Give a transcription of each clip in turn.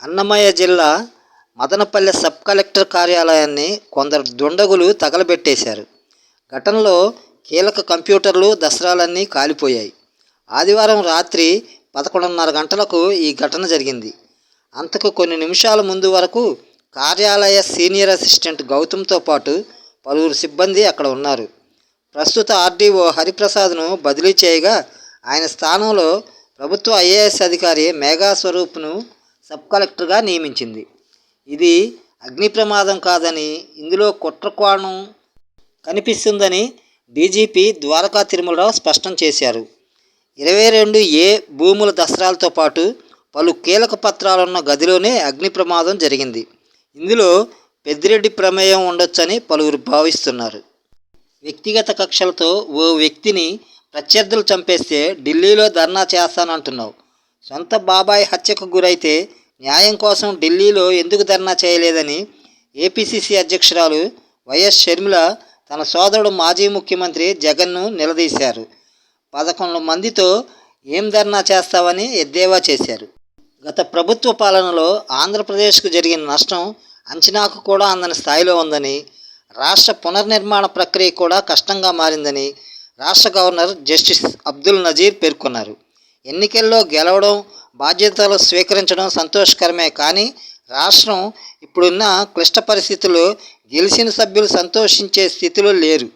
అన్నమయ్య జిల్లా Madanapalle sub collector కార్యాలయాన్ని కొందరు దుండగులు తగలబెట్టేశారు. ఘటనలో కీలక కంప్యూటర్లు, దస్త్రాలన్నీ కాలిపోయాయి. ఆదివారం రాత్రి 11:30 గంటలకు ఈ ఘటన జరిగింది. అంతకు కొన్ని నిమిషాల ముందు వరకు కార్యాలయ సీనియర్ అసిస్టెంట్ గౌతమ్తో పాటు పలువురు సిబ్బంది అక్కడ ఉన్నారు. ప్రస్తుత ఆర్డీఓ హరిప్రసాద్ను బదిలీ చేయగా ఆయన స్థానంలో ప్రభుత్వ ఐఏఎస్ అధికారి మేఘా స్వరూప్ను సబ్ కలెక్టర్గా నియమించింది. ఇది అగ్ని ప్రమాదం కాదని, ఇందులో కుట్ర కోణం కనిపిస్తుందని డీజీపీ ద్వారకా తిరుమలరావు స్పష్టం చేశారు. 22A భూముల దస్త్రాలతో పాటు పలు కీలక పత్రాలున్న గదిలోనే అగ్ని ప్రమాదం జరిగింది. ఇందులో పెద్దిరెడ్డి ప్రమేయం ఉండొచ్చని పలువురు భావిస్తున్నారు. వ్యక్తిగత కక్షలతో ఓ వ్యక్తిని ప్రత్యర్థులు చంపేస్తే ఢిల్లీలో ధర్నా చేస్తానంటున్నావు. సొంత బాబాయ్ హత్యకు గురైతే న్యాయం కోసం ఢిల్లీలో ఎందుకు ధర్నా చేయలేదని ఏపీసీసీ అధ్యక్షురాలు వైఎస్ షర్మిల తన సోదరుడు మాజీ ముఖ్యమంత్రి జగన్ను నిలదీశారు. 11 మందితో ఏం ధర్నా చేస్తావని ఎద్దేవా చేశారు. గత ప్రభుత్వ పాలనలో ఆంధ్రప్రదేశ్కు జరిగిన నష్టం అంచనాకు కూడా అందని స్థాయిలో ఉందని, రాష్ట్ర పునర్నిర్మాణ ప్రక్రియ కూడా కష్టంగా మారిందని రాష్ట్ర గవర్నర్ జస్టిస్ అబ్దుల్ నజీర్ పేర్కొన్నారు. ఎన్నికల్లో గెలవడం, బాధ్యతలు స్వీకరించడం సంతోషకరమే, కానీ రాష్ట్రం ఇప్పుడున్న క్లిష్ట పరిస్థితుల్లో గెలిచిన సభ్యులు సంతోషించే స్థితిలో లేరు.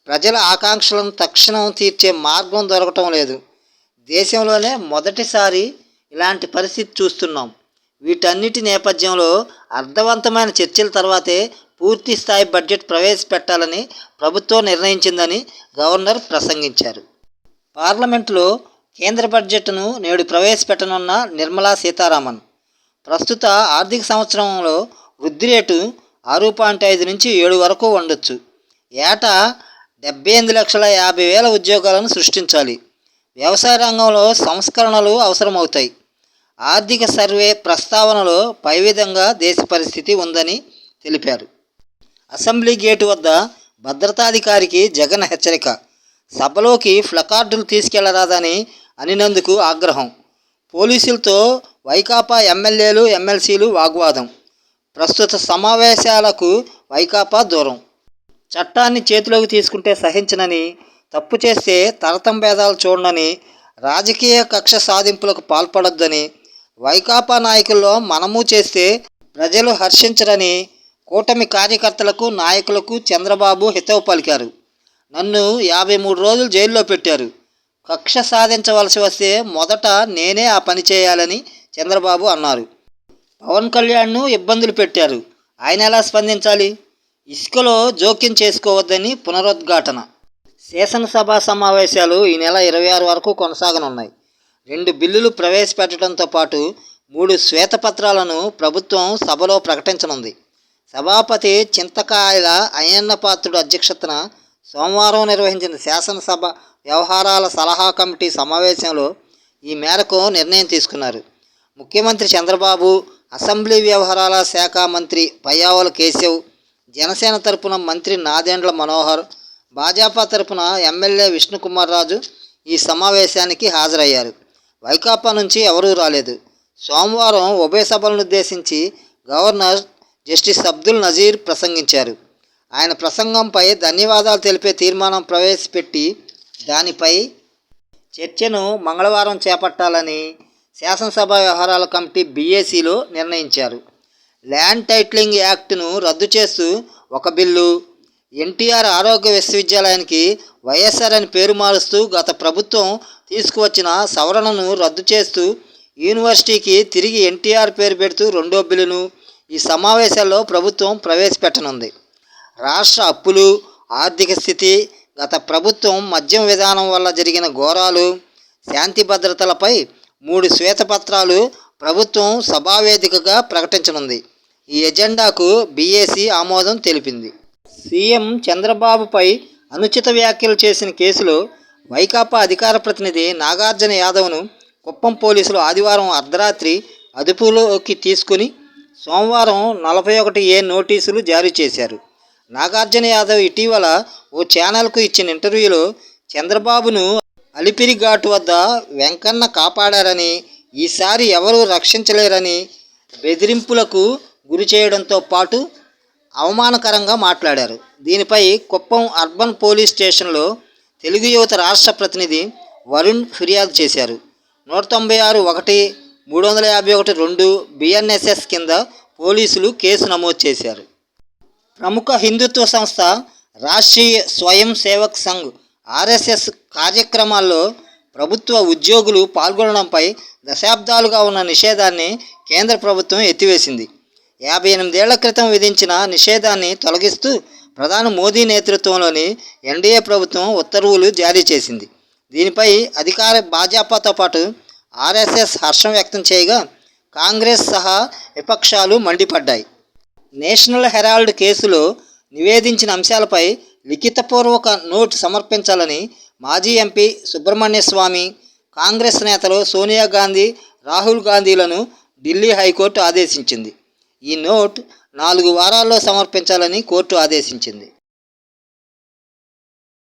ప్రజల ఆకాంక్షలను తక్షణం తీర్చే మార్గం దొరకటం లేదు. దేశంలోనే మొదటిసారి ఇలాంటి పరిస్థితి చూస్తున్నాం. వీటన్నిటి నేపథ్యంలో అర్థవంతమైన చర్చల తర్వాతే పూర్తి స్థాయి బడ్జెట్ ప్రవేశపెట్టాలని ప్రభుత్వం నిర్ణయించిందని గవర్నర్ ప్రసంగించారు. పార్లమెంటులో కేంద్ర బడ్జెట్ను నేడు ప్రవేశపెట్టనున్న నిర్మలా సీతారామన్ ప్రస్తుత ఆర్థిక సంవత్సరంలో వృద్ధి రేటు 6.5 నుంచి 7 వరకు ఉండొచ్చు. ఏటా 78,50,000 ఉద్యోగాలను సృష్టించాలి. వ్యవసాయ రంగంలో సంస్కరణలు అవసరమవుతాయి. ఆర్థిక సర్వే ప్రస్తావనలో పై విధంగా దేశ పరిస్థితి ఉందని తెలిపారు. అసెంబ్లీ గేటు వద్ద భద్రతాధికారికి జగన్ హెచ్చరిక. సభలోకి ప్లకార్డులు తీసుకెళ్లరాదని అనినందుకు ఆగ్రహం. పోలీసులతో వైకాపా ఎమ్మెల్యేలు, ఎమ్మెల్సీలు వాగ్వాదం. ప్రస్తుత సమావేశాలకు వైకాపా దూరం. చట్టాన్ని చేతిలోకి తీసుకుంటే సహించనని, తప్పు చేస్తే తరతం భేదాలు చూడనని, రాజకీయ కక్ష సాధింపులకు పాల్పడొద్దని, వైకాపా నాయకుల్లో మనము చేస్తే ప్రజలు హర్షించరని కూటమి కార్యకర్తలకు, నాయకులకు చంద్రబాబు హితవు పలికారు. నన్ను 53 రోజులు జైల్లో పెట్టారు. కక్ష సాధించవలసి వస్తే మొదట నేనే ఆ పని చేయాలని చంద్రబాబు అన్నారు. పవన్ కళ్యాణ్ను ఇబ్బందులు పెట్టారు. ఆయన ఎలా స్పందించాలి? ఇసుకలో జోక్యం చేసుకోవద్దని పునరుద్ఘాటన. శాసనసభ సమావేశాలు ఈ నెల 26 వరకు కొనసాగనున్నాయి. 2 బిల్లులు ప్రవేశపెట్టడంతో పాటు 3 శ్వేతపత్రాలను ప్రభుత్వం సభలో ప్రకటించనుంది. సభాపతి చింతకాయల అయ్యన్నపాత్రుడు అధ్యక్షతన సోమవారం నిర్వహించిన శాసనసభ వ్యవహారాల సలహా కమిటీ సమావేశంలో ఈ మేరకు నిర్ణయం తీసుకున్నారు. ముఖ్యమంత్రి చంద్రబాబు, అసెంబ్లీ వ్యవహారాల శాఖ మంత్రి పయ్యావుల కేశవ్, జనసేన తరపున మంత్రి నాదెండ్ల మనోహర్, భాజపా తరపున ఎమ్మెల్యే విష్ణుకుమార్ రాజు ఈ సమావేశానికి హాజరయ్యారు. వైకాపా నుంచి ఎవరూ రాలేదు. సోమవారం ఉభయ సభలను ఉద్దేశించి గవర్నర్ జస్టిస్ అబ్దుల్ నజీర్ ప్రసంగించారు. ఆయన ప్రసంగంపై ధన్యవాదాలు తెలిపే తీర్మానం ప్రవేశపెట్టి దానిపై చర్చను మంగళవారం చేపట్టాలని శాసనసభ వ్యవహారాల కమిటీ బీఏసీలో నిర్ణయించారు. ల్యాండ్ టైటిలింగ్ యాక్ట్ను రద్దు చేస్తూ ఒక బిల్లు, ఎన్టీఆర్ ఆరోగ్య విశ్వవిద్యాలయానికి వైఎస్ఆర్ అని పేరు మారుస్తూ గత ప్రభుత్వం తీసుకువచ్చిన సవరణను రద్దు చేస్తూ యూనివర్సిటీకి తిరిగి ఎన్టీఆర్ పేరు పెడుతూ 2వ బిల్లును ఈ సమావేశాల్లో ప్రభుత్వం ప్రవేశపెట్టనుంది. రాష్ట్ర అప్పులు, ఆర్థిక స్థితి, గత ప్రభుత్వం మద్యం విధానం వల్ల జరిగిన ఘోరాలు, శాంతి భద్రతలపై 3 శ్వేతపత్రాలు ప్రభుత్వం సభావేదికగా ప్రకటించనుంది. ఈ ఎజెండాకు బీఏసీ ఆమోదం తెలిపింది. సీఎం చంద్రబాబుపై అనుచిత వ్యాఖ్యలు చేసిన కేసులో వైకాపా అధికార ప్రతినిధి నాగార్జున యాదవ్ను కుప్పం పోలీసులు ఆదివారం అర్ధరాత్రి అదుపులోకి తీసుకుని సోమవారం 41A నోటీసులు జారీ చేశారు. నాగార్జున యాదవ్ ఇటీవల ఓ ఛానల్కు ఇచ్చిన ఇంటర్వ్యూలో చంద్రబాబును అలిపిరి ఘాటు వద్ద వెంకన్న కాపాడారని, ఈసారి ఎవరూ రక్షించలేరని, బెదిరింపులకు గురి చేయడంతో పాటు అవమానకరంగా మాట్లాడారు. దీనిపై కుప్పం అర్బన్ పోలీస్ స్టేషన్లో తెలుగు యువత రాష్ట్ర ప్రతినిధి వరుణ్ ఫిర్యాదు చేశారు. 196(1), 351(2) BNSS కింద పోలీసులు కేసు నమోదు చేశారు. ప్రముఖ హిందుత్వ సంస్థ రాష్ట్రీయ స్వయం సేవక్ సంఘ్ RSS కార్యక్రమాల్లో ప్రభుత్వ ఉద్యోగులు పాల్గొనడంపై దశాబ్దాలుగా ఉన్న నిషేధాన్ని కేంద్ర ప్రభుత్వం ఎత్తివేసింది. 58 ఏళ్ల క్రితం విధించిన నిషేధాన్ని తొలగిస్తూ ప్రధాని మోదీ నేతృత్వంలోని NDA ప్రభుత్వం ఉత్తర్వులు జారీ చేసింది. దీనిపై అధికార భాజపాతో పాటు RSS హర్షం వ్యక్తం చేయగా కాంగ్రెస్ సహా విపక్షాలు మండిపడ్డాయి. నేషనల్ హెరాల్డ్ కేసులో నివేదించిన అంశాలపై లిఖితపూర్వక నోటు సమర్పించాలని మాజీ ఎంపీ సుబ్రహ్మణ్య స్వామి, కాంగ్రెస్ నేతలు సోనియా గాంధీ, రాహుల్ గాంధీలను ఢిల్లీ హైకోర్టు ఆదేశించింది. ఈ నోట్ 4 వారాల్లో సమర్పించాలని కోర్టు ఆదేశించింది.